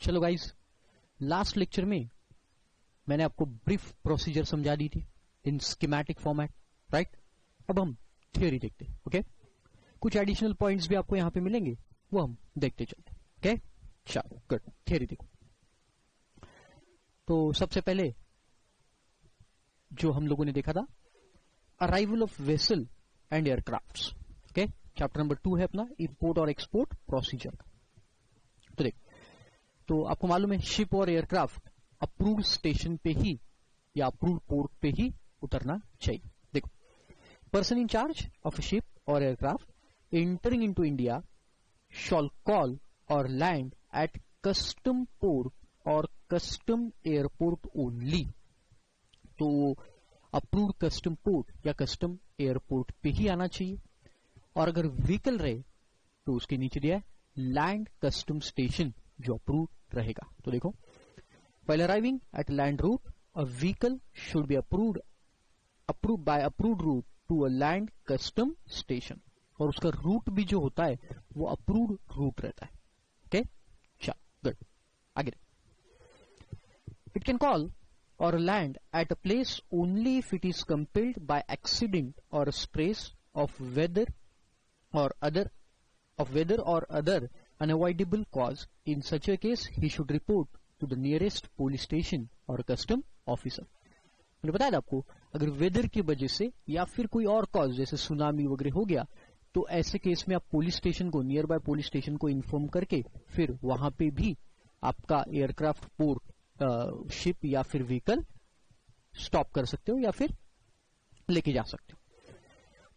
चलो guys, last lecture में मैंने आपको ब्रीफ प्रोसीजर समझा दी थी इन स्कीमेटिक फॉर्मेट, राइट। अब हम थियोरी देखते हैं। ओके, कुछ एडिशनल पॉइंट्स भी आपको यहां पे मिलेंगे, वो हम देखते चलते। ओके, चलो गुड, थियोरी देखो। तो सबसे पहले जो हम लोगों ने देखा था, arrival of vessel and aircrafts. Okay, chapter number 2 है अपना इंपोर्ट और एक्सपोर्ट प्रोसीजर का। तो देख, तो आपको मालूम है शिप और एयरक्राफ्ट अप्रूव्ड स्टेशन पे ही या अप्रूव्ड पोर्ट पे ही उतरना चाहिए। देखो, person in charge of a ship और aircraft entering into India shall call और लैंड एट कस्टम पोर्ट और कस्टम एयरपोर्ट ओनली। तो अप्रूव्ड कस्टम पोर्ट या कस्टम एयरपोर्ट पे ही आना चाहिए। और अगर व्हीकल रहे तो उसके नीचे दिया है लैंड कस्टम स्टेशन जो अप्रूव रहेगा। तो देखो, while arriving at land route, a vehicle should be approved by approved route to a land custom station। और उसका रूट भी जो होता है वो अप्रूव्ड रूट रहता है। ओके, चल गुड, आगे। It can call or land at a place only if it is compelled by accident or stress of weather or other unavoidable cause। In such a case, he should report to the nearest police station or custom officer। मैंने बताया था आपको, अगर weather की वजह से या फिर कोई और कॉज जैसे सुनामी वगैरह हो गया, तो ऐसे केस में आप पुलिस स्टेशन को, नियर बाय पुलिस स्टेशन को इन्फॉर्म करके फिर वहां पे भी आपका एयरक्राफ्ट, पोर्ट, शिप या फिर व्हीकल स्टॉप कर सकते हो या फिर लेके जा सकते हो।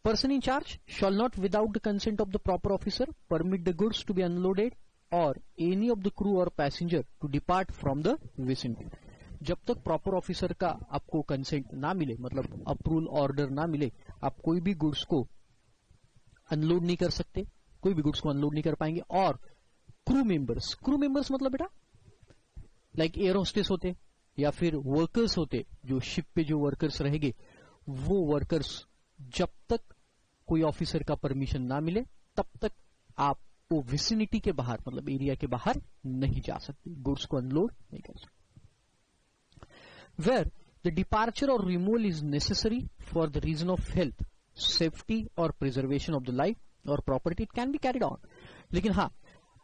Person in charge shall not, without the consent of the proper officer, permit the goods to be unloaded or any of the crew or passenger to depart from the vicinity। जब तक प्रॉपर ऑफिसर का आपको consent ना मिले, मतलब approval order ना मिले, आप कोई भी गुड्स को अनलोड नहीं कर सकते, कोई भी गुड्स को अनलोड नहीं कर पाएंगे। और क्रू मेंबर्स मतलब बेटा लाइक एयर होस्टेस होते या फिर वर्कर्स होते, जो शिप पे जो वर्कर्स रहेंगे, वो वर्कर्स जब तक कोई ऑफिसर का परमिशन ना मिले तब तक आप वो विसिनिटी के बाहर, मतलब एरिया के बाहर नहीं जा सकते, गुड्स को अनलोड नहीं कर सकते। वेयर द डिपार्चर और removal is necessary for the reason of health, safety और प्रिजर्वेशन ऑफ द लाइफ और property, it can be carried on. लेकिन हाँ,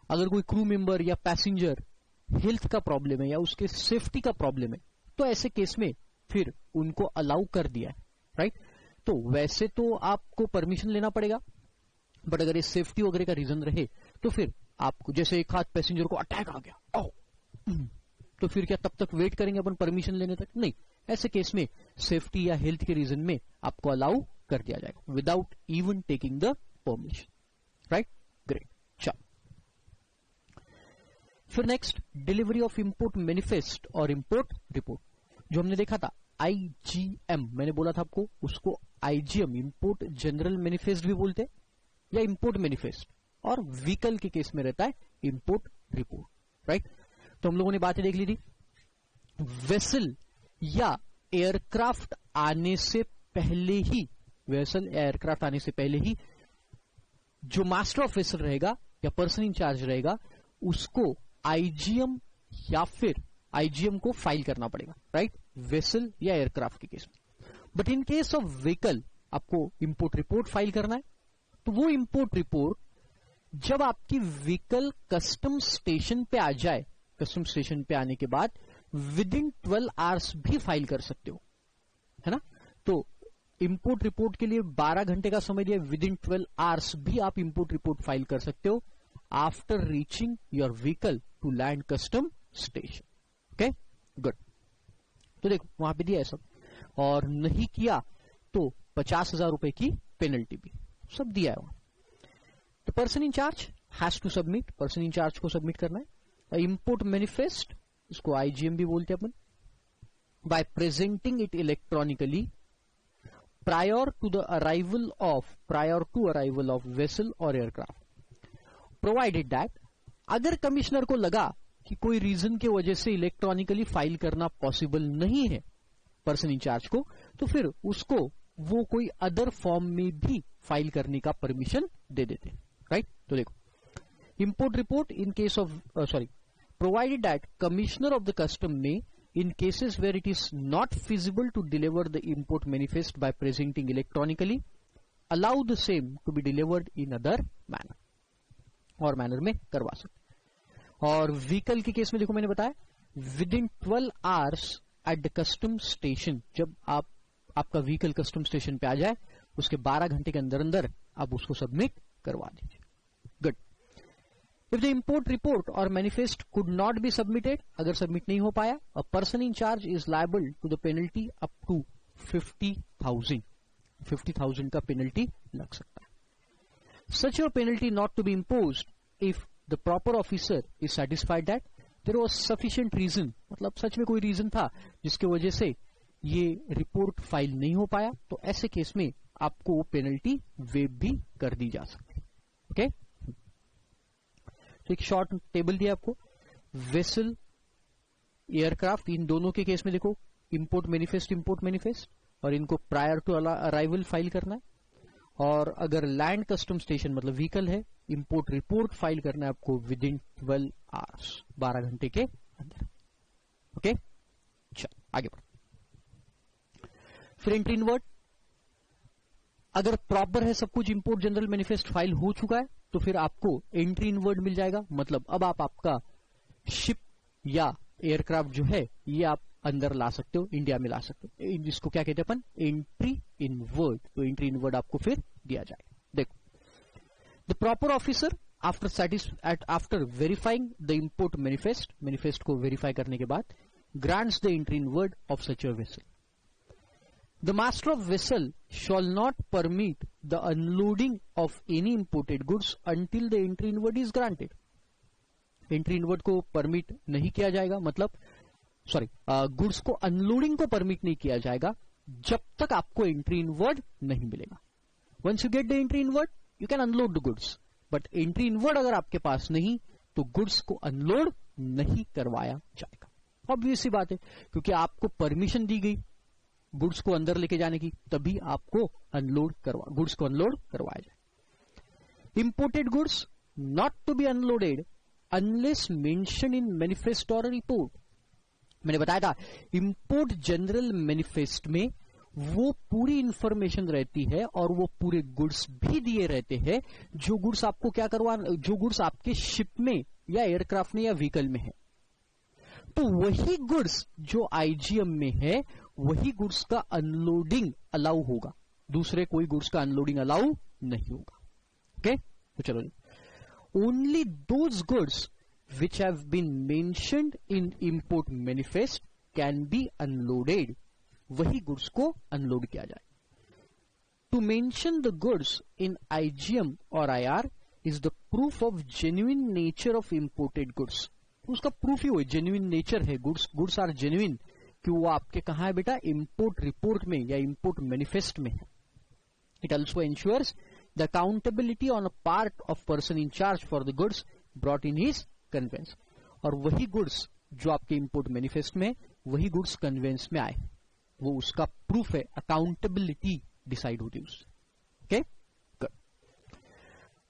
अगर कोई क्रू मेंबर या पैसेंजर हेल्थ का प्रॉब्लम है या उसके सेफ्टी का प्रॉब्लम है, तो ऐसे केस में फिर उनको अलाउ कर दिया है, राइट। तो वैसे तो आपको परमिशन लेना पड़ेगा, बट अगर ये सेफ्टी वगैरह का रीजन रहे तो फिर आपको, जैसे एक हाथ पैसेंजर को अटैक आ गया, तो फिर क्या तब तक वेट करेंगे अपन परमिशन लेने तक? नहीं, ऐसे केस में सेफ्टी या हेल्थ के रीजन में आपको अलाउ कर दिया जाएगा without even taking the permission, right. Great, चलो फिर next, delivery of import manifest और इंपोर्ट रिपोर्ट। जो हमने देखा था IGM, मैंने बोला था आपको, उसको IGM इंपोर्ट जनरल मैनिफेस्ट भी बोलते हैं या इंपोर्ट मैनिफेस्ट, और व्हीकल के केस में रहता है इंपोर्ट रिपोर्ट, राइट। तो हम लोगों ने बातें देख ली थी, वेसल या एयरक्राफ्ट आने से पहले ही, वेसल या एयरक्राफ्ट आने से पहले ही जो मास्टर ऑफ वेसल रहेगा या पर्सन इन चार्ज रहेगा, उसको IGM या फिर IGM को फाइल करना पड़ेगा, राइट, वेसल या एयरक्राफ्ट के केस में। But in case of vehicle आपको इंपोर्ट रिपोर्ट फाइल करना है। तो वो इंपोर्ट रिपोर्ट जब आपकी व्हीकल कस्टम स्टेशन पे आ जाए, कस्टम स्टेशन पे आने के बाद विद इन 12 आवर्स भी फाइल कर सकते हो, है ना। तो इंपोर्ट रिपोर्ट के लिए 12 घंटे का समय दिया, विद इन 12 आवर्स भी आप इंपोर्ट रिपोर्ट फाइल कर सकते हो after reaching your vehicle to land custom station. Okay, good. तो देखो वहां पे दिया है सब, और नहीं किया तो 50,000 रुपए की पेनल्टी भी सब दिया है वहां। तो person in charge has to submit, person in charge को सबमिट करना है इंपोर्ट मैनिफेस्ट, इसको IGM भी बोलते हैं अपन, by presenting it electronically prior to arrival of vessel और एयरक्राफ्ट, प्रोवाइडेड दैट, अगर कमिश्नर को लगा कि कोई रीजन की वजह से इलेक्ट्रॉनिकली फाइल करना पॉसिबल नहीं है पर्सन इंचार्ज को, तो फिर उसको वो कोई अदर फॉर्म में भी फाइल करने का परमिशन दे देते हैं, राइट। तो देखो, import report in case of provided that commissioner of the custom may, in cases where it is not feasible to deliver the import manifest by presenting electronically, allow the same to be delivered in other manner, और manner में करवा सकते। और vehicle के case में देखो मैंने बताया with in 12 hours at the custom station, जब आपका व्हीकल कस्टम स्टेशन पे आ जाए उसके 12 घंटे के अंदर अंदर आप उसको सबमिट करवा दीजिए। Good. If the import report और manifest could not be submitted, अगर सबमिट नहीं हो पाया, a person in charge is liable to the penalty up to 50,000 का पेनल्टी लग सकता है। Such your penalty not to be imposed if the proper officer is satisfied that there was sufficient reason, मतलब सच में कोई रीजन था जिसकी वजह से ये रिपोर्ट फाइल नहीं हो पाया, तो ऐसे केस में आपको वो पेनल्टी वेव भी कर दी जा सकती है। ओके, तो एक शॉर्ट टेबल दिया आपको, वेसल, एयरक्राफ्ट, इन दोनों के केस में देखो इंपोर्ट मैनिफेस्ट, और इनको प्रायर टू अराइवल फाइल करना है। और अगर लैंड कस्टम स्टेशन मतलब व्हीकल है, इंपोर्ट रिपोर्ट फाइल करना है आपको विद इन 12 आवर्स, 12 घंटे के अंदर। ओके, चलो आगे बढ़ो। फिर एंट्री इन वर्ड, अगर प्रॉपर है सब कुछ, इंपोर्ट जनरल मैनिफेस्ट फाइल हो चुका है, तो फिर आपको एंट्री इन वर्ड मिल जाएगा। मतलब अब आप आपका शिप या एयरक्राफ्ट जो है ये आप अंदर ला सकते हो, इंडिया में ला सकते हो। जिसको क्या कहते हैं अपन, एंट्री इन वर्ड। तो एंट्री इन वर्ड आपको फिर दिया जाएगा। देखो, the proper officer after verifying the import manifest को वेरीफाई करने के बाद grants the entry in word of such a vessel. The master of vessel shall not permit the unloading of any imported goods until the entry in word is granted. Entry in word को permit नहीं किया जाएगा, मतलब goods को unloading को permit नहीं किया जाएगा जब तक आपको एंट्री इन वर्ड नहीं मिलेगा। Once you get the entry inward you can unload the goods, but entry inward अगर आपके पास नहीं तो गुड्स को अनलोड नहीं करवाया जाएगा। ऑब्वियस सी बात है, क्योंकि आपको परमिशन दी गई गुड्स को अंदर लेके जाने की, तभी आपको गुड्स को अनलोड करवाया जाए। Imported goods not to be unloaded unless mention in manifest और रिपोर्ट। मैंने बताया था इंपोर्ट जनरल मैनिफेस्ट में वो पूरी इंफॉर्मेशन रहती है और वो पूरे गुड्स भी दिए रहते हैं जो गुड्स आपको जो गुड्स आपके शिप में या एयरक्राफ्ट में या व्हीकल में है। तो वही गुड्स जो आईजीएम में है वही गुड्स का अनलोडिंग अलाउ होगा, दूसरे कोई गुड्स का अनलोडिंग अलाउ नहीं होगा। ओके, तो चलो, only those goods which have been mentioned in import manifest can be unloaded, वही गुड्स को अनलोड किया जाए। To mention the goods in IGM और IR is the proof of genuine nature of imported goods. उसका proof ही वो genuine nature है, goods are genuine, कि वो आपके कहा है बेटा, इंपोर्ट रिपोर्ट में या इंपोर्ट मैनिफेस्ट में है। It also insures the accountability on a part of person in charge for the goods brought in his conveyance. और वही गुड्स जो आपके इंपोर्ट मैनिफेस्ट में, वही गुड्स कन्वेंस में आए, वो उसका प्रूफ है, अकाउंटेबिलिटी डिसाइड होती है उससे। Okay, good.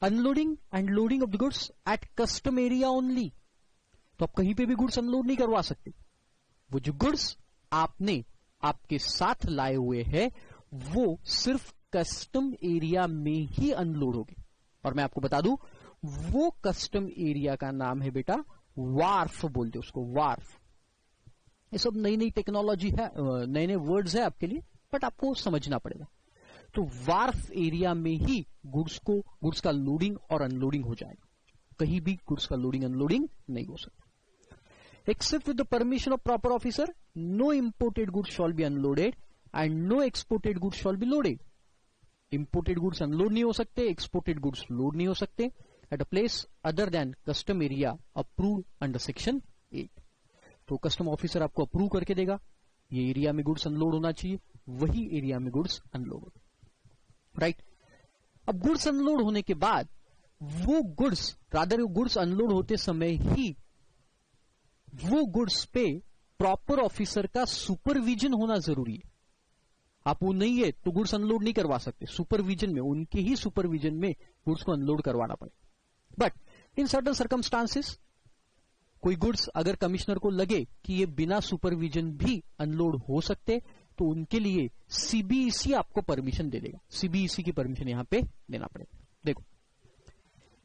Unloading and loading of the goods at custom area only. तो आप कहीं पे भी गुड्स अनलोड नहीं करवा सकते, वो जो गुड्स आपने आपके साथ लाए हुए हैं वो सिर्फ कस्टम एरिया में ही अनलोड होगी। और मैं आपको बता दूं वो कस्टम एरिया का नाम है बेटा वार्फ, बोलते उसको वार्फ। ये सब नई नई टेक्नोलॉजी है, नए नए वर्ड्स है आपके लिए, बट आपको समझना पड़ेगा। तो वार्फ एरिया में ही गुड्स का लोडिंग और अनलोडिंग हो जाएगा, कहीं भी गुड्स का लोडिंग अनलोडिंग नहीं हो सकता। Except with the permission of proper officer, no imported goods shall be unloaded and no exported goods shall be loaded. Imported goods unload नहीं हो सकते, exported goods load नहीं हो सकते at a place other than custom area approved under section 8. तो custom officer आपको approve करके देगा ये एरिया में गुड्स अनलोड होना चाहिए, वही एरिया में गुड्स अनलोड हो, राइट। अब गुड्स अनलोड होने के बाद वो गुड्स अनलोड होते समय ही वो गुड्स पे प्रॉपर ऑफिसर का सुपरविजन होना जरूरी है। आप वो नहीं है तो गुड्स अनलोड नहीं करवा सकते, सुपरविजन में, उनके ही सुपरविजन में गुड्स को अनलोड करवाना पड़े। बट इन सर्टन सर्कमस्टांसेस कोई गुड्स अगर कमिश्नर को लगे कि ये बिना सुपरविजन भी अनलोड हो सकते, तो उनके लिए सीबीईसी आपको परमिशन दे देगा। सीबीईसी की परमिशन यहां पे देना पड़ेगा। देखो,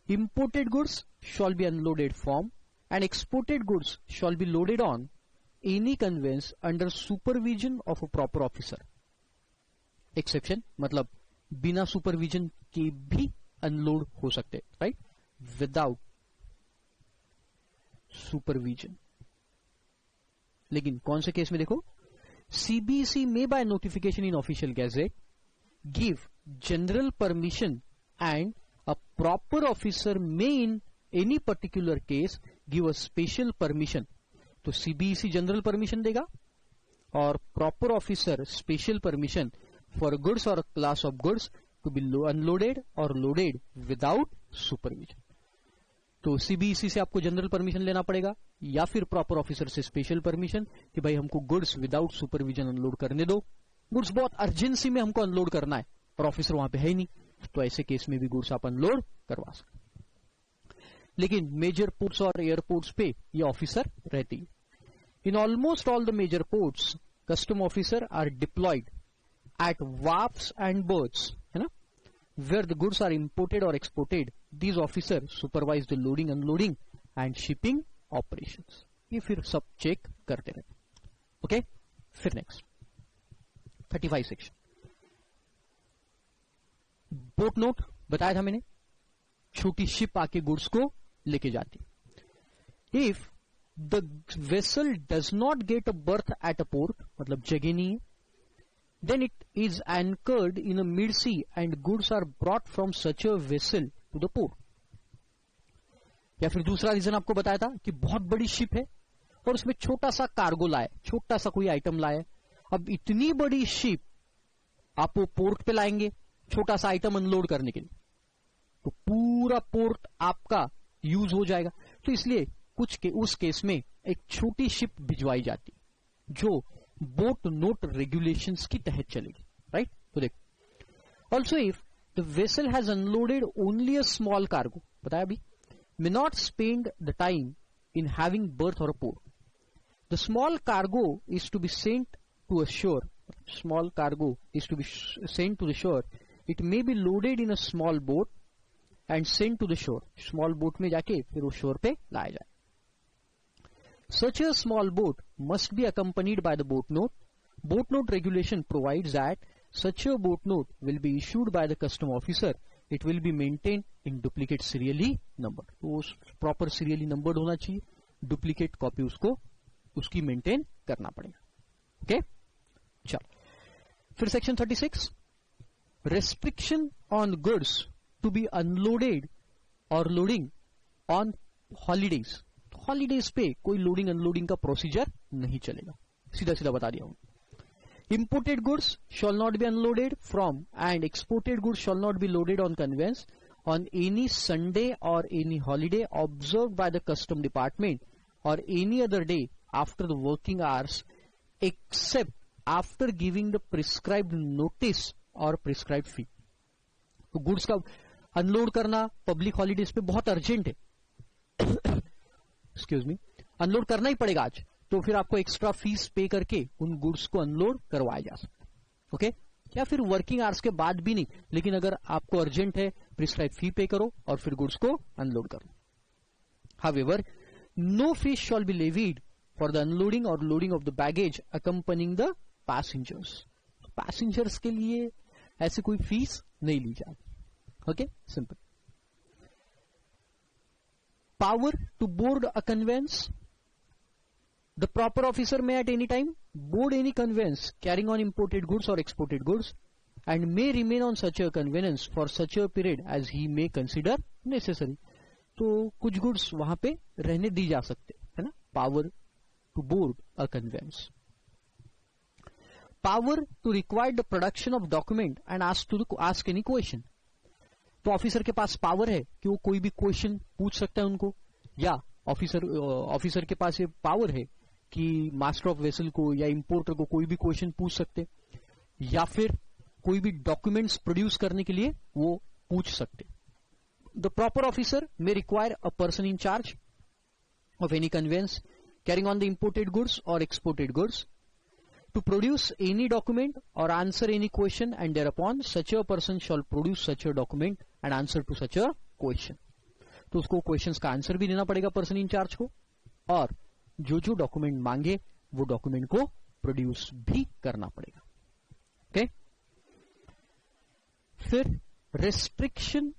imported goods shall be unloaded from and exported goods shall be loaded on any conveyance under supervision of a proper officer. Exception मतलब बिना सुपरविजन के भी अनलोड हो सकते, राइट, विदाउट सुपरविजन। लेकिन कौन से केस में? देखो, सीबीसी में by notification in official gazette give general permission and a proper officer may in any particular case give a special permission. तो सीबीसी जनरल परमिशन देगा और proper officer special permission for goods और class of goods to be unloaded और loaded without supervision. तो CBC से आपको general permission लेना पड़ेगा या फिर प्रॉपर ऑफिसर से स्पेशल परमिशन कि भाई हमको गुड्स विदाउट सुपरविजन अनलोड करने दो। गुड्स बहुत अर्जेंसी में हमको अनलोड करना है और ऑफिसर वहां पे है ही नहीं, तो ऐसे केस में भी गुड्स आप अनलोड करवा सकते। लेकिन मेजर पोर्ट्स और एयरपोर्ट्स पे ये ऑफिसर रहती है। In almost all the major ports custom officer are deployed at wharfs and berths, है ना, where the goods are imported or exported. These officers supervise the loading, unloading and shipping operations. ये फिर सब check करते रहते। Okay, फिर next 35 section. Boat note बताया था मैंने, छोटी शिप आके गुड्स को लेके जाती। If the vessel does not get a birth at a port, मतलब जगह नहीं है, then it is anchored in a mid sea and goods are brought from such a vessel to the port. या फिर दूसरा रीजन आपको बताया था कि बहुत बड़ी शिप है और उसमें छोटा सा कार्गो लाए, छोटा सा कोई आइटम लाए। अब इतनी बड़ी शिप आप वो पोर्ट पे लाएंगे छोटा सा आइटम अनलोड करने के लिए, तो पूरा पोर्ट आपका यूज हो जाएगा। तो इसलिए उस केस में एक छोटी शिप भिजवाई जाती जो बोट नोट रेगुलेशंस की तहत चलेगी, राइट। तो देखो, also if the vessel has unloaded only a small cargo, बताया अभी, may not spend the time in having berth और a port, the small cargo is to be sent to a shore, small cargo is to be sent to the shore, it may be loaded in a small boat and sent to the shore, small boat में जाके फिर वो शोर पे लाया जाए। Such a small boat must be accompanied by the boat note. Boat note regulation provides that such a boat note will be issued by the custom officer. It will be maintained in duplicate serially number. तो proper serially numbered होना चाहिए, duplicate copy उसकी maintain करना पड़ेगा। Okay? चलो, फिर section 36, restriction on goods to be unloaded or loading on holidays. Holidays पे कोई लोडिंग अनलोडिंग का प्रोसीजर नहीं चलेगा, सीधा सीधा बता दिया हूं। Imported goods shall not be unloaded from and exported goods shall not be loaded on conveyance on any Sunday और any holiday observe by the custom department और any other day after the working hours except after giving the prescribed notice और prescribed fee. तो goods का unload करना public holidays पे बहुत urgent है, excuse me, unload करना ही पड़ेगा आज, तो फिर आपको एक्स्ट्रा फीस पे करके उन गुड्स को अनलोड करवाया जा सकता है। ओके, या फिर वर्किंग आवर्स के बाद भी नहीं, लेकिन अगर आपको अर्जेंट है प्रिस्क्राइब फी पे करो और फिर गुड्स को अनलोड करो। However, no fees shall be levied for the unloading और loading of the baggage accompanying the passengers. Passengers के लिए ऐसी कोई फीस नहीं ली जाती। Okay, simple. Power to board a conveyance. The proper officer may at any time board any conveyance carrying on imported goods or exported goods and may remain on such a conveyance for such a period as he may consider necessary. तो कुछ goods वहां पे रहने दी जा सकते है ना। Power to board a conveyance. Power to require the production of document and ask any question. तो ऑफिसर के पास पावर है कि वो कोई भी क्वेश्चन पूछ सकता है उनको, या ऑफिसर के पास ये पावर है कि मास्टर ऑफ वेसल को या इंपोर्टर को कोई भी क्वेश्चन पूछ सकते, या फिर कोई भी डॉक्यूमेंट्स प्रोड्यूस करने के लिए वो पूछ सकते। The proper officer may require a person in charge of any conveyance carrying on the imported goods or exported goods, to produce any document or answer any question, and thereupon such a person shall produce such a document and answer to such a question. तो उसको questions का answer भी देना पड़ेगा person in charge को, और जो जो डॉक्यूमेंट मांगे वो डॉक्यूमेंट को प्रोड्यूस भी करना पड़ेगा. ओके. फिर restriction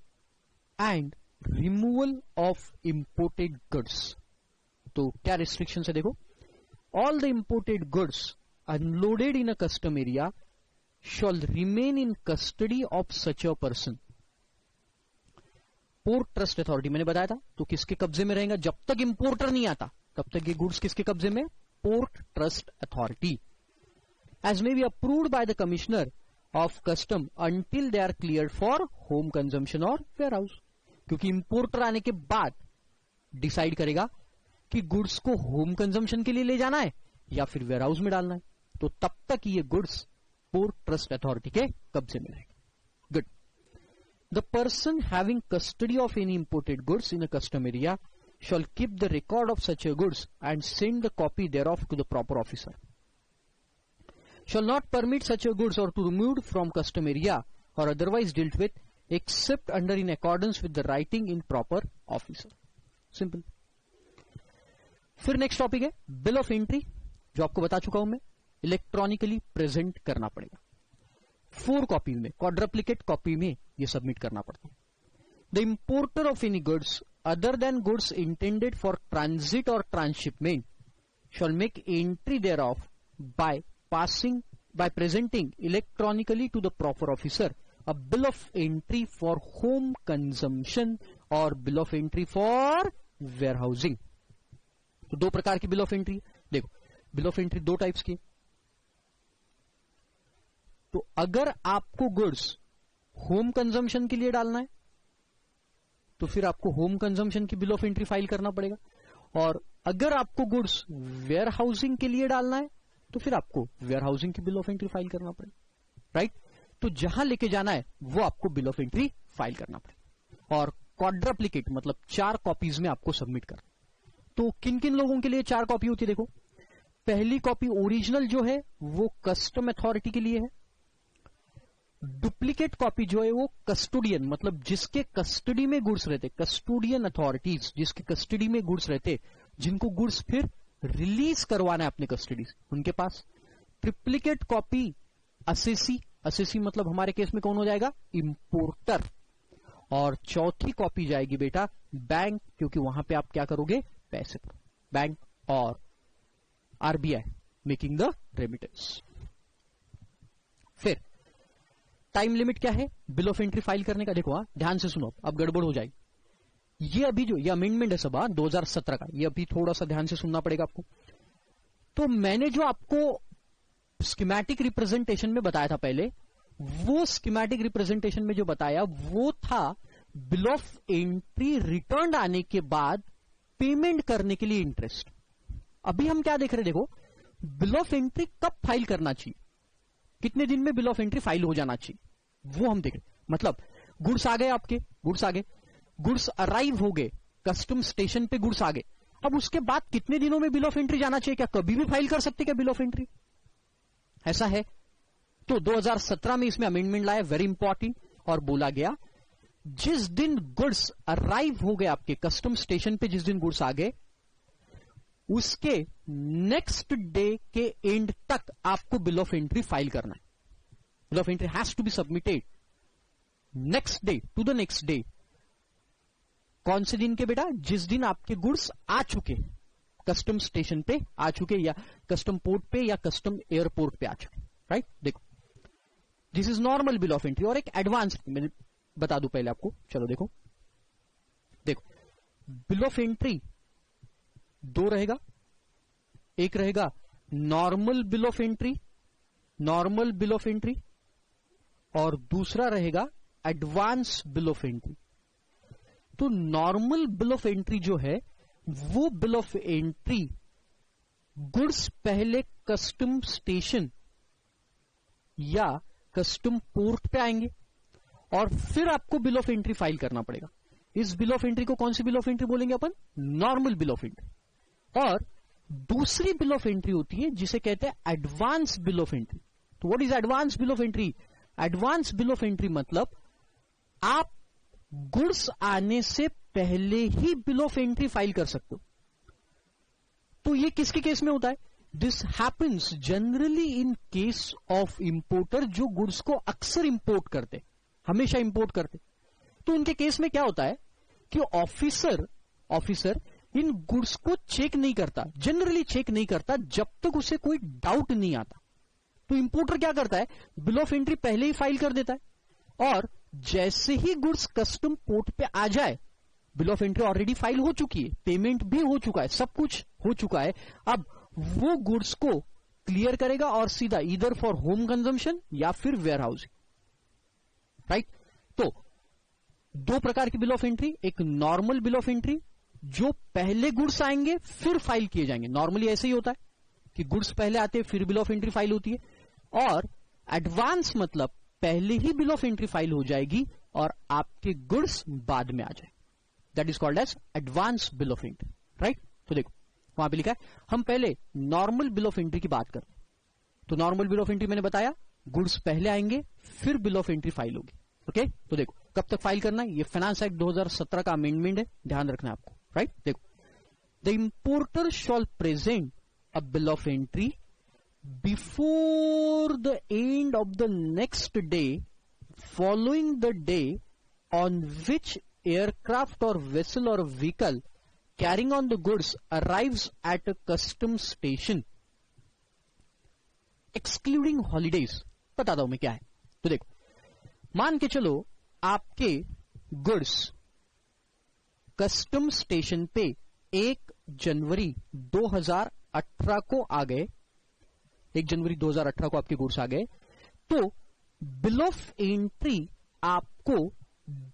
and removal of imported goods. तो क्या रिस्ट्रिक्शन है देखो. All the imported goods unloaded in a custom area shawl remain in custody of such a person. Port trust authority मैंने बताया था, तो किसके कब्जे में रहेगा जब तक इंपोर्टर नहीं आता, तब तक ये गुड्स किसके कब्जे में, port trust authority. As may be approved by the commissioner of custom until they are cleared for home consumption और वेयर हाउस. क्योंकि इंपोर्टर आने के बाद डिसाइड करेगा कि गुड्स को होम कंजम्पशन के लिए ले जाना है या फिर वेयर हाउस में डालना है, तो तब तक ये गुड्स पोर्ट ट्रस्ट अथॉरिटी के कब्जे में रहेगा. Good. The person having custody of any imported goods in a custom area shall keep the record of such a goods and send the copy thereof to the proper officer. Shall not permit such a goods or to removed from custom area or otherwise dealt with except under in accordance with the writing in proper officer. Simple. फिर next topic है bill of entry, जो आपको बता चुका हूं मैं, electronically present करना पड़ेगा. 4 कॉपी में, क्वाड्रप्लिकेट कॉपी में ये सबमिट करना पड़ता है. The importer of any goods other than goods intended for transit or transshipment shall make entry thereof by presenting electronically to the proper officer a bill of entry for home consumption or bill of entry for warehousing. तो 2 प्रकार की bill of entry. देखो, bill of entry 2 types की. तो अगर आपको goods home consumption के लिए डालना है तो फिर आपको होम कंजम्पशन की बिल ऑफ एंट्री फाइल करना पड़ेगा, और अगर आपको गुड्स वेयर हाउसिंग के लिए डालना है तो फिर आपको वेयर हाउसिंग की बिल ऑफ एंट्री फाइल करना पड़ेगा. राइट. तो जहां लेके जाना है वो आपको बिल ऑफ एंट्री फाइल करना पड़ेगा, और क्वाड्रप्लिकेट मतलब 4 कॉपीज में आपको सबमिट करना. तो किन किन लोगों के लिए 4 कॉपी होती है देखो. पहली कॉपी ओरिजिनल जो है वो कस्टम अथॉरिटी के लिए है. डुप्लीकेट कॉपी जो है वो कस्टोडियन मतलब जिसके कस्टडी में गुड्स रहते, कस्टोडियन अथॉरिटीज जिसके कस्टडी में गुड्स रहते, जिनको गुड्स फिर रिलीज करवाना है अपने कस्टडी से, उनके पास. ट्रिप्लीकेट कॉपी असेसी, असेसी मतलब हमारे केस में कौन हो जाएगा, इंपोर्टर. और चौथी कॉपी जाएगी बेटा बैंक, क्योंकि वहां पे आप क्या करोगे, पैसे. बैंक और आरबीआई मेकिंग द रेमिटेंस. फिर टाइम लिमिट क्या है बिल ऑफ एंट्री फाइल करने का. देखो ध्यान से सुनो, अब गड़बड़ हो जाएगी. ये अभी जो ये अमेंडमेंट है सब 2017 का, ये अभी थोड़ा सा ध्यान से सुनना पड़ेगा आपको. तो मैंने जो आपको स्कीमेटिक रिप्रेजेंटेशन में बताया था पहले, वो स्कीमेटिक रिप्रेजेंटेशन में जो बताया वो था बिल ऑफ एंट्री रिटर्न आने के बाद पेमेंट करने के लिए इंटरेस्ट. अभी हम क्या देख रहे हैं, देखो बिल ऑफ एंट्री कब फाइल करना चाहिए, कितने दिन में बिल ऑफ एंट्री फाइल हो जाना चाहिए, वो हम देख रहे. मतलब गुड्स आ गए आपके, गुड्स आ गए, गुड्स अराइव हो गए, कस्टम स्टेशन पे गुड्स आ गए. अब उसके बाद कितने दिनों में बिल ऑफ एंट्री जाना चाहिए, क्या कभी भी फाइल कर सकते क्या बिल ऑफ एंट्री, ऐसा है. तो 2017 में इसमें अमेंडमेंट लाया, वेरी इंपॉर्टेंट, और बोला गया जिस दिन गुड्स अराइव हो गए आपके कस्टम स्टेशन पे, जिस दिन गुड्स आ गए उसके नेक्स्ट डे के एंड तक आपको बिल ऑफ एंट्री फाइल करना है. Bill of entry has to be submitted next day to the next day. कौन से दिन के बेटा, जिस दिन आपके गुड्स आ चुके कस्टम स्टेशन पे आ चुके, या कस्टम पोर्ट पे या कस्टम एयरपोर्ट पे आ चुके. राइट. देखो this is normal bill of entry, और एक एडवांस मैंने बता दूं पहले आपको. चलो देखो बिल ऑफ एंट्री 2 रहेगा. एक रहेगा normal bill of entry, normal bill of entry, और दूसरा रहेगा एडवांस बिल ऑफ एंट्री. तो नॉर्मल बिल ऑफ एंट्री जो है वो बिल ऑफ एंट्री गुड्स पहले कस्टम स्टेशन या कस्टम पोर्ट पे आएंगे और फिर आपको बिल ऑफ एंट्री फाइल करना पड़ेगा. इस बिल ऑफ एंट्री को कौन सी बिल ऑफ एंट्री बोलेंगे अपन, नॉर्मल बिल ऑफ एंट्री. और दूसरी बिल ऑफ एंट्री होती है जिसे कहते हैं एडवांस बिल ऑफ एंट्री। तो what is advance bill of entry? Advance bill of entry मतलब आप गुड्स आने से पहले ही बिल ऑफ एंट्री फाइल कर सकते हो। तो ये किसके केस में होता है? This happens generally in case of importer, जो गुड्स को अक्सर इंपोर्ट करते, हमेशा इंपोर्ट करते। तो उनके केस में क्या होता है कि ऑफिसर इन गुड्स को चेक नहीं करता, जनरली चेक नहीं करता जब तक उसे कोई डाउट नहीं आता। तो इंपोर्टर क्या करता है? बिल ऑफ एंट्री पहले ही फाइल कर देता है, और जैसे ही गुड्स कस्टम पोर्ट पे आ जाए, bill of entry already file हो चुकी है, पेमेंट भी हो चुका है, सब कुछ हो चुका है, अब वो गुड्स को क्लियर करेगा और सीधा ईदर फॉर होम कंजम्पशन या फिर वेयर हाउसिंग, राइट। तो दो प्रकार की बिल ऑफ एंट्री, एक नॉर्मल बिल ऑफ एंट्री जो पहले गुड्स आएंगे फिर फाइल किए जाएंगे, नॉर्मली ऐसे ही होता है कि गुड्स पहले आते हैं फिर बिल ऑफ एंट्री फाइल होती है, और एडवांस मतलब पहले ही बिल ऑफ एंट्री फाइल हो जाएगी और आपके गुड्स बाद में आ जाए, that is called as advance bill of entry, right. तो देखो वहां पे लिखा है, हम पहले नॉर्मल बिल ऑफ एंट्री की बात करते हैं। तो नॉर्मल बिल ऑफ एंट्री मैंने बताया, गुड्स पहले आएंगे फिर बिल ऑफ एंट्री फाइल होगी, ओके। तो देखो कब तक फाइल करना है, ये फाइनेंस एक्ट 2017 का अमेंडमेंट है, ध्यान रखना है आपको, राइट। देखो, the importer shawl present a bill of entry before the end of the next day following the day on which aircraft और वेसल और vehicle carrying on the goods arrives at a custom station excluding holidays। बताता हूं मैं क्या है। तो देखो, मान के चलो आपके गुड्स कस्टम स्टेशन पे 1 जनवरी 2018 को आ गए, 1 जनवरी 2018 को आपके गुड्स आ गए, तो बिल ऑफ एंट्री आपको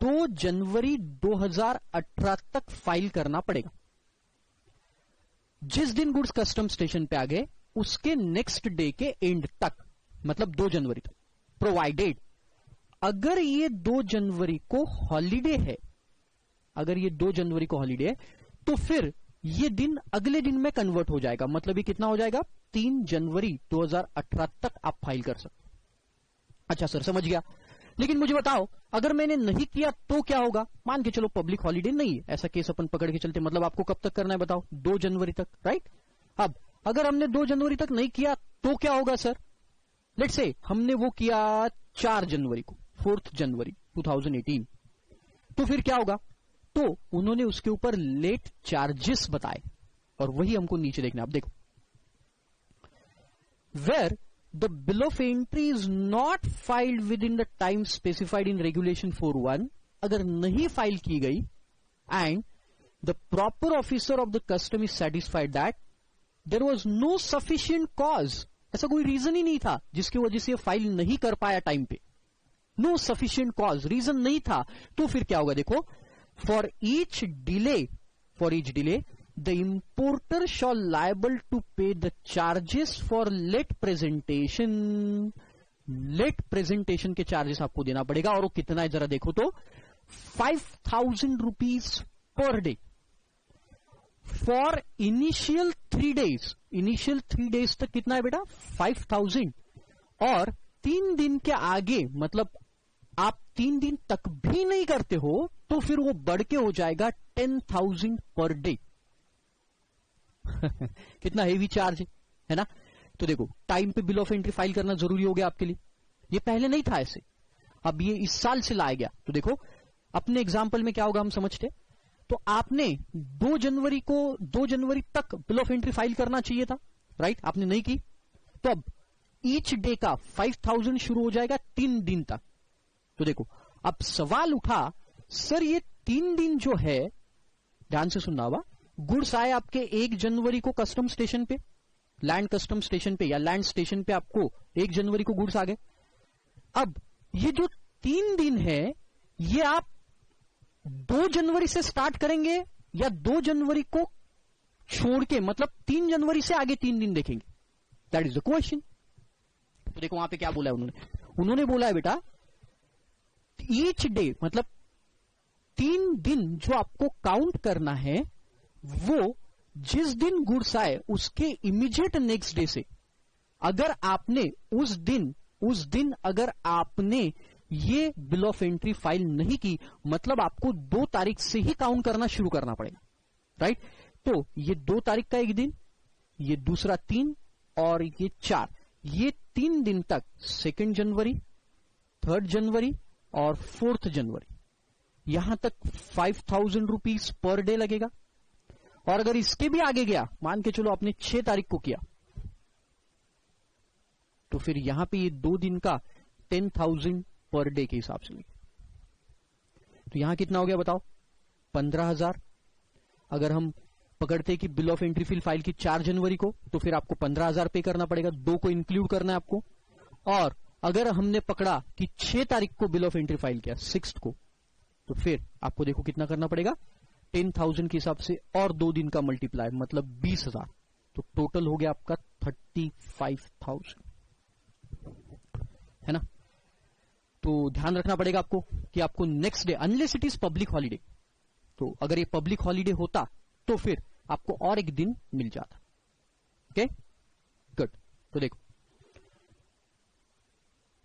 2 जनवरी 2018 तक फाइल करना पड़ेगा। जिस दिन गुड्स कस्टम स्टेशन पे आ गए उसके नेक्स्ट डे के एंड तक, मतलब 2 जनवरी तक, प्रोवाइडेड अगर ये 2 जनवरी को हॉलीडे है, अगर ये 2 जनवरी को हॉलीडे है तो फिर ये दिन अगले दिन में कन्वर्ट हो जाएगा, मतलब ये कितना हो जाएगा, 3 जनवरी 2018 तक आप फाइल कर सकते। अच्छा सर समझ गया, लेकिन मुझे बताओ अगर मैंने नहीं किया तो क्या होगा? मान के चलो पब्लिक हॉलीडे नहीं है, ऐसा केस अपन पकड़ के चलते, मतलब आपको कब तक करना है बताओ, 2 जनवरी तक, राइट। अब अगर हमने 2 जनवरी तक नहीं किया तो क्या होगा सर? लेट्स से हमने वो किया 4 जनवरी को, 4 जनवरी 2018, तो फिर क्या होगा? तो उन्होंने उसके ऊपर लेट चार्जेस बताए, और वही हमको नीचे देखना। अब देखो, where the bill of entry is not filed within the time specified in regulation 4(1), अगर नहीं फाइल की गई, and the proper officer of the custom is satisfied that there was no sufficient cause, ऐसा कोई रीजन ही नहीं था जिसकी वजह से फाइल नहीं कर पाया टाइम पे, no sufficient cause, रीजन नहीं था, तो फिर क्या होगा? देखो, for each delay the importer shall liable to pay the charges for late presentation। Late presentation के चार्जेस आपको देना पड़ेगा, और वो कितना है जरा देखो तो, 5,000 rupees per day for initial 3 days. Initial 3 days तक कितना है बेटा? 5,000, और 3 दिन के आगे, मतलब आप 3 दिन तक भी नहीं करते हो तो फिर वो बढ़ के हो जाएगा 10,000 पर डे। कितना हेवी चार्ज है ना। तो देखो, टाइम पे बिल ऑफ एंट्री फाइल करना जरूरी हो गया आपके लिए, ये पहले नहीं था ऐसे, अब ये इस साल से लाया गया। तो देखो अपने एग्जाम्पल में क्या होगा हम समझते, तो आपने 2 जनवरी तक बिल ऑफ एंट्री फाइल करना चाहिए था, राइट, आपने नहीं की, तो अब ईच डे का 5,000 शुरू हो जाएगा 3 दिन तक। तो देखो अब सवाल उठा, सर ये 3 दिन जो है, ध्यान से सुनना होगा, गुड्स आए आपके 1 जनवरी को कस्टम स्टेशन पे, लैंड कस्टम स्टेशन पे या लैंड स्टेशन पे आपको 1 जनवरी को गुड्स आ गए। अब ये जो 3 दिन है ये आप 2 जनवरी से स्टार्ट करेंगे या 2 जनवरी को छोड़ के, मतलब 3 जनवरी से आगे 3 दिन देखेंगे, दैट इज द क्वेश्चन। तो देखो वहां पे क्या बोला है उन्होंने बोला है बेटा, ईच डे मतलब 3 दिन जो आपको काउंट करना है वो जिस दिन गुड्स आए उसके इमीडिएट नेक्स्ट डे से अगर आपने उस दिन अगर आपने ये बिल ऑफ एंट्री फाइल नहीं की, मतलब आपको 2 तारीख से ही काउंट करना शुरू करना पड़ेगा, राइट। तो ये 2 तारीख का एक दिन, ये दूसरा 3 और ये 4, ये 3 दिन तक 2 जनवरी, 3 जनवरी और 4 जनवरी, यहां तक 5,000 रुपीज पर डे लगेगा। और अगर इसके भी आगे गया, मान के चलो आपने 6 तारीख को किया, तो फिर यहां पे ये 2 दिन का 10,000 पर डे के हिसाब से लेंगे। तो यहां कितना हो गया बताओ? 15,000। अगर हम पकड़ते कि बिल ऑफ एंट्री फाइल की 4 जनवरी को, तो फिर आपको 15,000 पे करना पड़ेगा, 2 को इंक्लूड करना है आपको। और अगर हमने पकड़ा कि 6 तारीख को बिल ऑफ एंट्री फाइल किया, 6 को, तो फिर आपको देखो कितना करना पड़ेगा, 10,000 के हिसाब से और 2 दिन का मल्टीप्लाई, मतलब 20,000। तो टोटल हो गया आपका 35,000, है ना। तो ध्यान रखना पड़ेगा आपको कि आपको next day, unless it is public holiday, तो अगर ये पब्लिक हॉलीडे होता तो फिर आपको और एक दिन मिल जाता। Okay, good. तो देखो,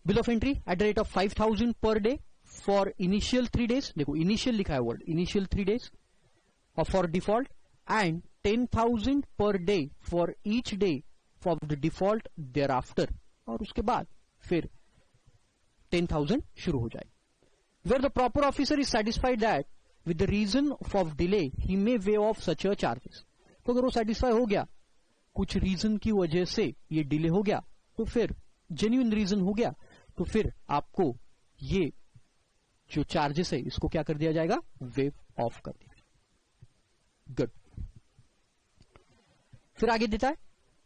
bill of entry at the rate of 5,000 per day for initial 3 days, देखो इनिशियल लिखा है वर्ड, इनिशियल 3 डेज और for default, and 10,000 per day for each day for the default thereafter, और उसके बाद फिर 10,000 शुरू हो जाए। Where the proper officer is satisfied that with the reason of delay he may waive of such a charges, तो अगर वो सेटिस्फाई हो गया, कुछ रीजन की वजह से ये डिले हो गया, तो फिर जेन्युइन रीजन हो गया, तो फिर आपको ये जो चार्जेस है इसको क्या कर दिया जाएगा, वेव ऑफ कर दिया। गुड। फिर आगे देता है,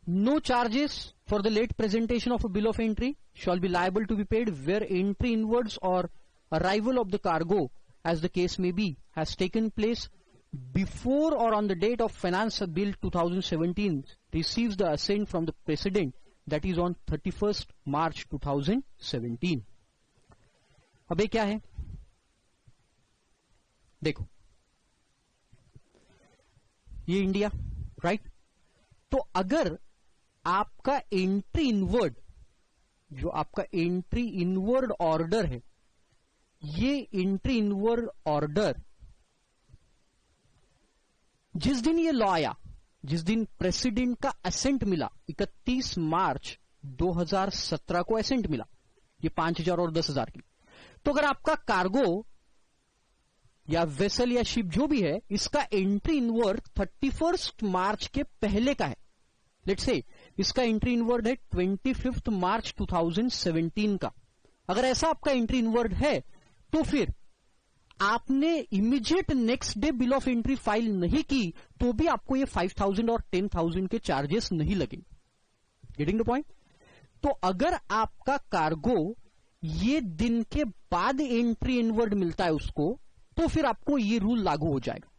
no charges for the late presentation of a bill of entry shall be liable to be paid where entry inwards और arrival of the cargo as the case may be has taken place before or on the date of finance bill 2017 receives the assent from the president, that is on 31st March 2017। अब ये क्या है, देखो ये India, right. तो अगर आपका entry inward, जो आपका एंट्री इनवर्ड ऑर्डर है, ये एंट्री इनवर्ड ऑर्डर जिस दिन ये लॉ आया, जिस दिन प्रेसिडेंट का असेंट मिला, 31 मार्च 2017 को असेंट मिला, ये 5,000 और 10,000 की, तो अगर आपका कार्गो या वेसल या शिप जो भी है, इसका एंट्री इनवर्ड 31 मार्च के पहले का है, लेट्स से इसका एंट्री इनवर्ड है 25 मार्च 2017 का, अगर ऐसा आपका एंट्री इनवर्ड है, तो फिर आपने immediate next day bill of entry file नहीं की, तो भी आपको ये 5,000 और 10,000 के चार्जेस नहीं लगेंगे। Getting the point. तो अगर आपका कार्गो ये दिन के बाद एंट्री इनवर्ड मिलता है उसको, तो फिर आपको ये रूल लागू हो जाएगा।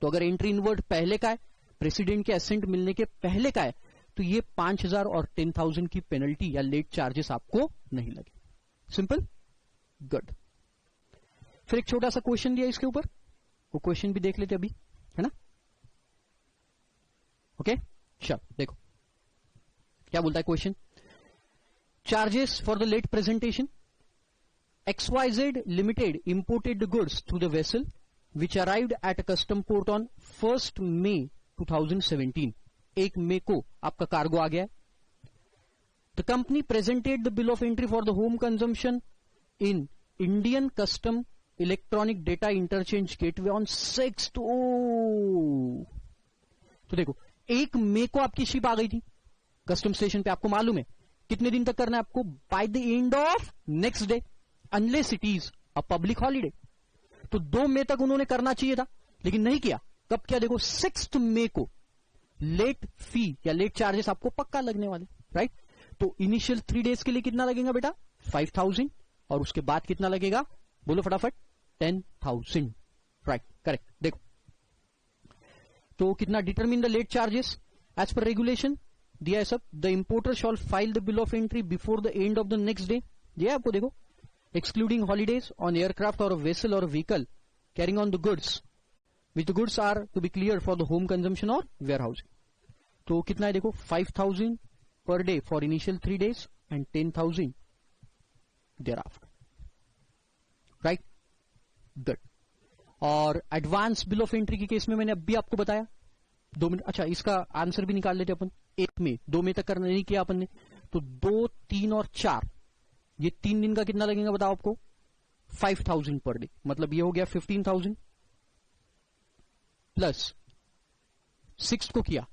तो अगर एंट्री इनवर्ड पहले का है, प्रेसिडेंट के असेंट मिलने के पहले का है, तो ये 5,000 और 10,000 की पेनल्टी या लेट चार्जेस आपको नहीं लगे। Simple, good. फिर एक छोटा सा क्वेश्चन दिया इसके ऊपर, वो क्वेश्चन भी देख लेते अभी, है ना। ओके, चलो देखो क्या बोलता है question. Charges for the late presentation, XYZ Limited imported the goods through the vessel which arrived at a custom port on 1st May 2017। 1 मई को आपका कार्गो आ गया। The company presented the bill of entry for the home consumption in Indian Custom Electronic Data Interchange Gateway on 6th। तो देखो 1 मई को आपकी ship आ गई थी custom station पे, आपको मालूम है कितने दिन तक करना है आपको, by the end of next day, unless it is a public holiday. तो 2 मई तक उन्होंने करना चाहिए था, लेकिन नहीं किया। कब किया, देखो 6 मई को लेट फी या लेट चार्जेस आपको पक्का लगने वाले, राइट। तो इनिशियल 3 डेज के लिए कितना लगेगा बेटा, 5,000, और उसके बाद कितना लगेगा, बोलो फटाफट, 10,000, राइट, करेक्ट। देखो तो कितना, determine the late charges as per regulation दिया है सब। The importer shall file the bill of entry before the end of the next day, दिया आपको। देखो एक्सक्लूडिंग हॉलीडेज ऑन एयरक्राफ्ट और वेसल और vehicle carrying on the goods which the goods are to be clear for the home consumption और warehousing. तो कितना है देखो, 5,000 per day for initial 3 days and 10,000 there after, right, good. और advance bill of entry के case में मैंने अभी आपको बताया 2 मिनट, अच्छा इसका आंसर भी निकाल लेते अपन, 1 में 2 में तक करना नहीं किया अपन ने, तो 2, 3 और 4, ये 3 दिन का कितना लगेगा बताओ आपको, 5,000 पर डे, मतलब ये हो गया 15,000 प्लस 6th को किया,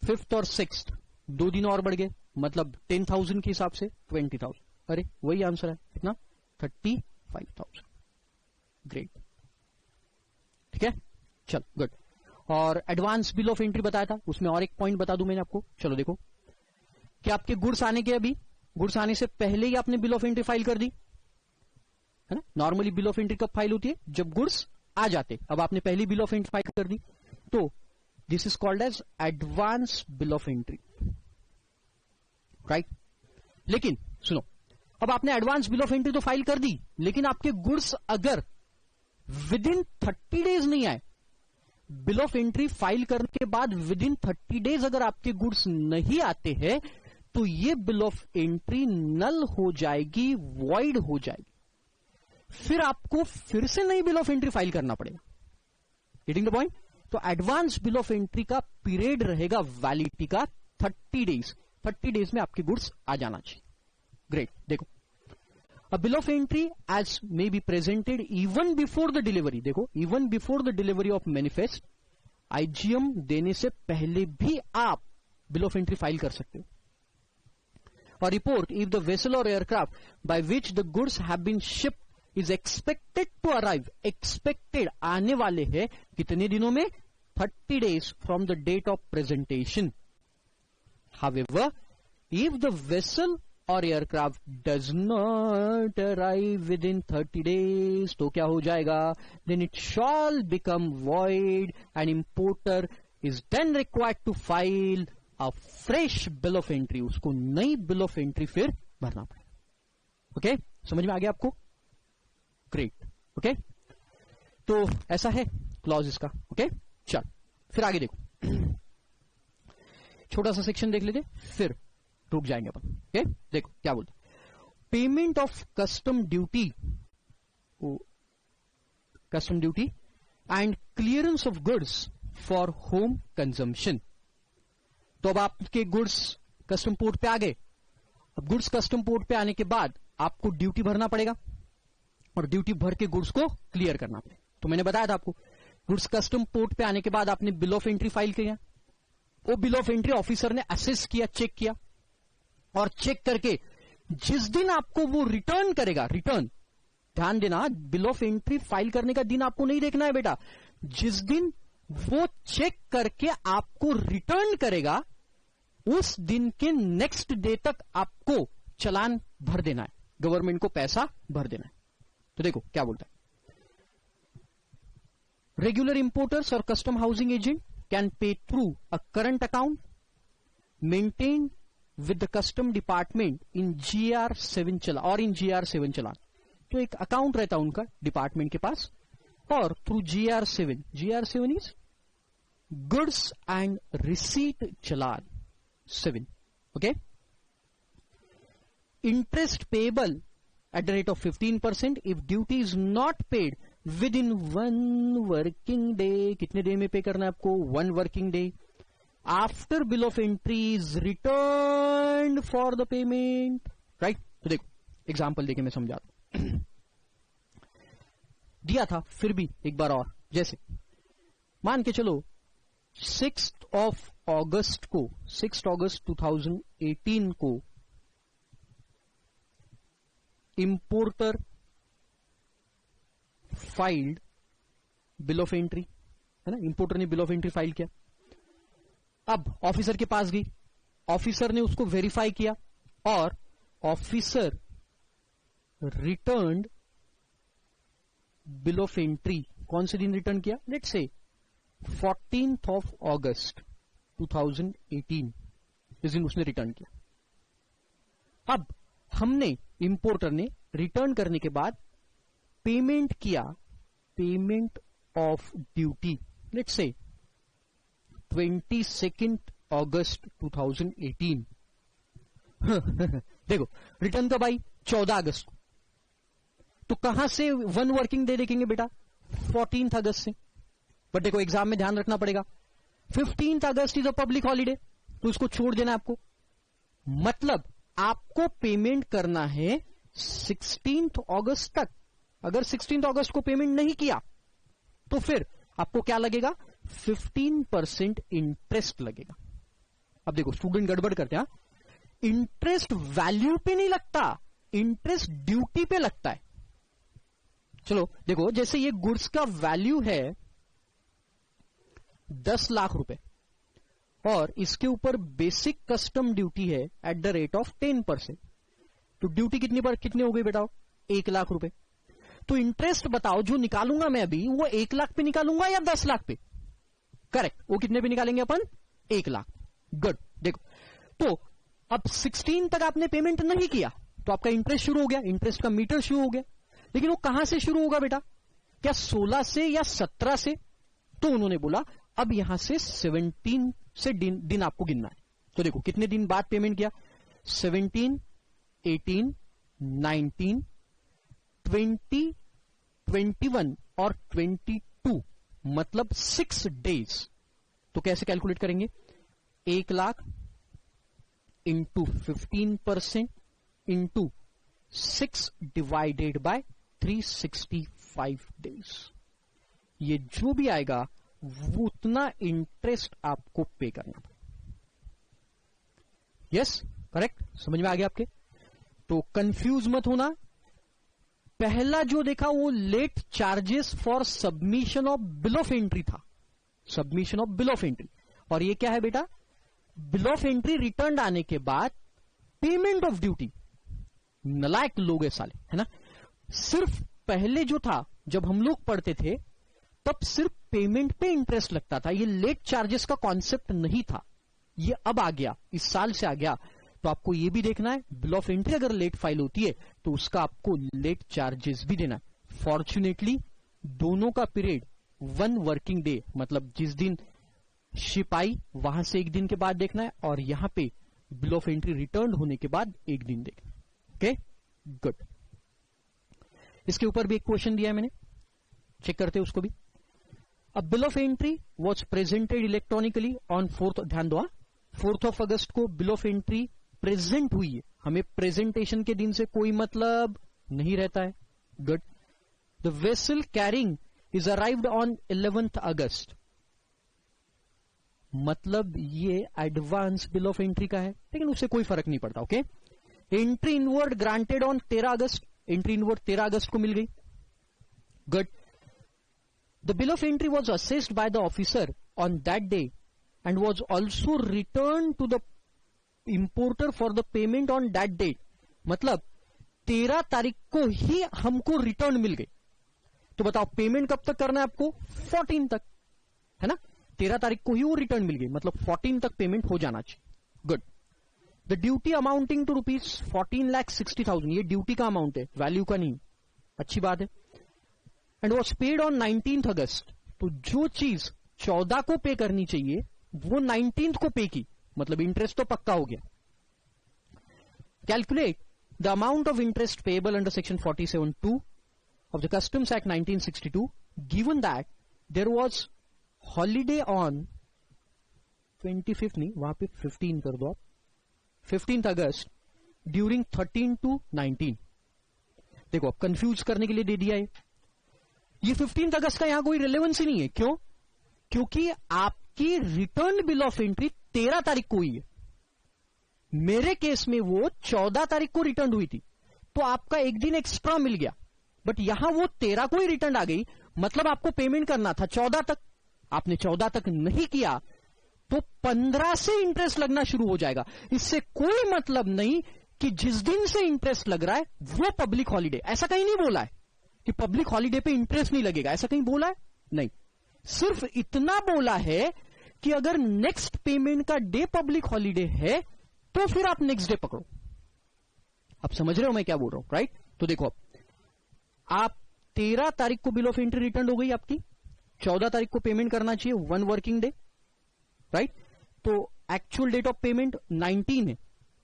5th और 6th 2 दिन और बढ़ गए, मतलब 10,000 के हिसाब से 20,000, अरे वही आंसर है, कितना, 35,000, ग्रेट, ठीक है, चलो गुड। और एडवांस बिल ऑफ एंट्री बताया था, उसमें और एक पॉइंट बता दूं मैंने आपको, चलो देखो कि आपके गुड्स आने के, अभी गुड्स आने से पहले ही आपने बिल ऑफ एंट्री फाइल कर दी है ना। नॉर्मली बिल ऑफ एंट्री कब फाइल होती है, जब गुड्स आ जाते, अब आपने पहली बिल ऑफ एंट्री फाइल कर दी, तो this is called as advance bill of entry, right. लेकिन सुनो, अब आपने एडवांस बिल ऑफ एंट्री तो फाइल कर दी, लेकिन आपके गुड्स अगर विद इन 30 days नहीं आए, बिल ऑफ एंट्री फाइल करने के बाद विद इन 30 days अगर आपके गुड्स नहीं आते हैं, तो ये बिल ऑफ एंट्री नल हो जाएगी, वॉइड हो जाएगी, फिर आपको फिर से नई बिल ऑफ एंट्री फाइल करना पड़ेगा। Getting the point. तो एडवांस बिल ऑफ एंट्री का पीरियड रहेगा वैलिडिटी का 30 days, 30 days में आपके गुड्स आ जाना चाहिए, ग्रेट। देखो, A bill of entry as may be presented even before the delivery, देखो even before the delivery of manifest, IGM देने से पहले भी आप bill of entry फाइल कर सकते हो। और report if the vessel or aircraft by which the goods have been shipped is expected to arrive, expected आने वाले हैं कितने दिनों में, 30 days from the date of presentation। However, if the vessel और aircraft does not arrive within 30 days, तो क्या हो जाएगा, then it shall become void and importer is then required to file a fresh bill of entry, उसको नई bill of entry फिर भरना पड़ेगा। ओके, समझ में आ गया आपको, ग्रेट। ओके, तो ऐसा है क्लॉज इसका। ओके, चल फिर आगे देखो, छोटा सा सेक्शन देख लेते फिर रुक जाएंगे अपन। ओके, देखो क्या बोलते, payment of custom duty, custom duty and clearance of goods for home consumption. तो अब आपके गुड्स कस्टम पोर्ट पे आ गए, अब गुड्स कस्टम पोर्ट पे आने के बाद आपको ड्यूटी भरना पड़ेगा, और ड्यूटी भर के गुड्स को क्लियर करना पड़ेगा। तो मैंने बताया था आपको, गुड्स कस्टम पोर्ट पे आने के बाद आपने बिल ऑफ एंट्री फाइल किया, वो बिल ऑफ एंट्री ऑफिसर ने असेस किया, चेक किया, और चेक करके जिस दिन आपको वो रिटर्न करेगा, रिटर्न ध्यान देना, बिल ऑफ एंट्री फाइल करने का दिन आपको नहीं देखना है बेटा, जिस दिन वो चेक करके आपको रिटर्न करेगा उस दिन के नेक्स्ट डे तक आपको चालान भर देना है, गवर्नमेंट को पैसा भर देना है। तो देखो क्या बोलता है, रेगुलर इंपोर्टर्स और custom housing agent can pay through a current account maintain with the custom department in GR7 चला और इन GR7 चलान। तो एक अकाउंट रहता है उनका डिपार्टमेंट के पास, और through GR7, GR7 is goods and receipt challan 7। Okay, interest payable eight the rate of 15% if duty is not paid with in 1 working day. कितने डे में पे करना है आपको, 1 working day after bill of entry is return for the payment, right. तो देखो example देके मैं समझाता हूं, दिया था फिर भी एक बार और, जैसे मान के चलो 6 अगस्त 2018 को importer filed bill of entry, है ना, इंपोर्टर ने बिल ऑफ एंट्री फाइल किया, अब ऑफिसर के पास गई, ऑफिसर ने उसको वेरीफाई किया, और officer returned bill of entry, कौन से दिन रिटर्न किया, लेट्स से 14 अगस्त 2018, इस दिन उसने रिटर्न किया। अब हमने, इंपोर्टर ने रिटर्न करने के बाद पेमेंट किया, payment of duty, let's say 22 अगस्त 2018 देखो रिटर्न कब आई? 14 अगस्त को। तो कहां से 1 वर्किंग डे देखेंगे बेटा? 14 अगस्त से। बट देखो एग्जाम में ध्यान रखना पड़ेगा, 15 अगस्त इज अ पब्लिक हॉलीडे, तो इसको छोड़ देना आपको। मतलब आपको पेमेंट करना है 16 अगस्त तक। अगर 16 अगस्त को पेमेंट नहीं किया तो फिर आपको क्या लगेगा? 15% इंटरेस्ट लगेगा। अब देखो स्टूडेंट गड़बड़ करते हैं, इंटरेस्ट वैल्यू पे नहीं लगता, इंटरेस्ट ड्यूटी पे लगता है। चलो देखो, जैसे ये गुड्स का वैल्यू है 10 लाख रुपए और इसके ऊपर बेसिक कस्टम ड्यूटी है एट द रेट ऑफ 10%, तो ड्यूटी कितनी हो गई बेटा? 1 लाख रुपए। तो इंटरेस्ट बताओ जो निकालूंगा मैं अभी, वो 1 लाख पे निकालूंगा या 10 लाख पे? करेक्ट, वो कितने पे निकालेंगे अपन? 1 लाख। गुड। देखो तो अब 16 तक आपने पेमेंट नहीं किया तो आपका इंटरेस्ट शुरू हो गया, इंटरेस्ट का मीटर शुरू हो गया। लेकिन वो कहां से शुरू होगा बेटा? क्या 16 से या 17 से? तो उन्होंने बोला अब यहां से 17 से दिन आपको गिनना है। तो देखो कितने दिन बाद पेमेंट किया? 17, 18, 19, 20, 21 और 22, मतलब 6 डेज। तो कैसे कैलकुलेट करेंगे? 1 lakh into 15% into 6 divided by 365 days. ये जो भी आएगा वो उतना इंटरेस्ट आपको पे करना पड़ेगा। यस, करेक्ट, समझ में आ गया आपके? तो कंफ्यूज मत होना। पहला जो देखा वो late charges for submission of bill of entry था, submission of bill of entry. और ये क्या है बेटा? बिल ऑफ एंट्री रिटर्न आने के बाद पेमेंट ऑफ ड्यूटी। नलायक लोग है साले, है ना। सिर्फ पहले जो था जब हम लोग पढ़ते थे तब सिर्फ पेमेंट पे इंटरेस्ट लगता था, ये लेट चार्जेस का कॉन्सेप्ट नहीं था। ये अब आ गया, इस साल से आ गया। तो आपको ये भी देखना है बिल ऑफ एंट्री अगर लेट फाइल होती है तो उसका आपको लेट चार्जेस भी देना है। फॉर्चुनेटली दोनों का पीरियड 1 वर्किंग डे, मतलब जिस दिन शिप आई वहां से 1 दिन के बाद देखना है, और यहां पे बिल ऑफ एंट्री रिटर्न होने के बाद 1 दिन देखना है। Okay, good. इसके ऊपर भी एक क्वेश्चन दिया है मैंने, चेक करते हैं उसको भी। अब bill of entry was presented electronically on 4th, ध्यान दो, 4th अगस्त को बिल ऑफ एंट्री प्रेजेंट हुई है। हमें प्रेजेंटेशन के दिन से कोई मतलब नहीं रहता है। Good. The vessel carrying is arrived on 11th अगस्त, मतलब ये एडवांस बिल ऑफ एंट्री का है, लेकिन उससे कोई फर्क नहीं पड़ता। Okay. Entry inward granted on 13 August, entry inward 13 अगस्त को मिल गई। Good. The bill of entry was assessed by the officer on that day and was also return to the importer for the payment on that date, मतलब 13 तारीख को ही हमको return मिल गई। तो बताओ पेमेंट कब तक करना है आपको? 14 तक, है ना। 13 तारीख को ही वो रिटर्न मिल गई, मतलब 14 तक पेमेंट हो जाना चाहिए। Good. The duty amounting to ₹14,60,000, ये ड्यूटी का अमाउंट है, वैल्यू का नहीं। अच्छी बात है। And was paid on 19th अगस्त, तो जो चीज 14 को पे करनी चाहिए वो 19th को पे की, मतलब इंटरेस्ट तो पक्का हो गया। Calculate the amount of interest payable under section 47(2) of the Customs Act 1962, given that there was holiday on 25th, नहीं वहां पे 15 कर दो आप, 15th अगस्त ड्यूरिंग 13 to 19। देखो अब कंफ्यूज करने के लिए दे दिया है। ये 15th अगस्त का यहां कोई रिलेवेंस ही नहीं है। क्यों? क्योंकि आपकी रिटर्न बिल ऑफ एंट्री 13 तारीख को हुई है, मेरे केस में वो 14 तारीख को रिटर्न हुई थी, तो आपका 1 दिन एक्स्ट्रा मिल गया। बट यहां वो 13 को ही रिटर्न आ गई, मतलब आपको पेमेंट करना था 14 तक, आपने 14 तक नहीं किया तो 15 से इंटरेस्ट लगना शुरू हो जाएगा। इससे कोई मतलब नहीं कि जिस दिन से इंटरेस्ट लग रहा है वो पब्लिक हॉलीडे, ऐसा कहीं नहीं बोला है कि पब्लिक हॉलीडे पे इंटरेस्ट नहीं लगेगा, ऐसा कहीं बोला है नहीं। सिर्फ इतना बोला है कि अगर नेक्स्ट पेमेंट का डे पब्लिक हॉलीडे है तो फिर आप नेक्स्ट डे पकड़ो। आप समझ रहे हो मैं क्या बोल रहा हूं, राइट? तो देखो आप 13 तारीख को बिल ऑफ एंट्री रिटर्न हो गई आपकी, 14 तारीख को पेमेंट करना चाहिए, 1 वर्किंग डे, राइट। तो एक्चुअल डेट ऑफ पेमेंट 19 है,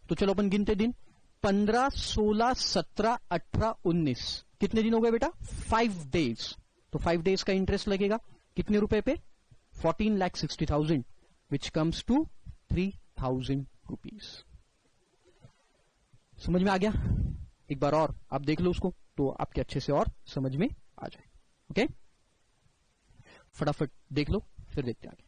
तो चलो अपन गिनते दिन, 15, 16, 17, 18, 19, कितने दिन हो गए बेटा? 5 डेज। तो 5 डेज का इंटरेस्ट लगेगा कितने रुपए पे? 14,60,000, विच कम्स टू 3,000 रुपीज। समझ में आ गया? एक बार और आप देख लो उसको, तो आपके अच्छे से और समझ में आ जाए। ओके, फटाफट देख लो, फिर देखते हैं आगे।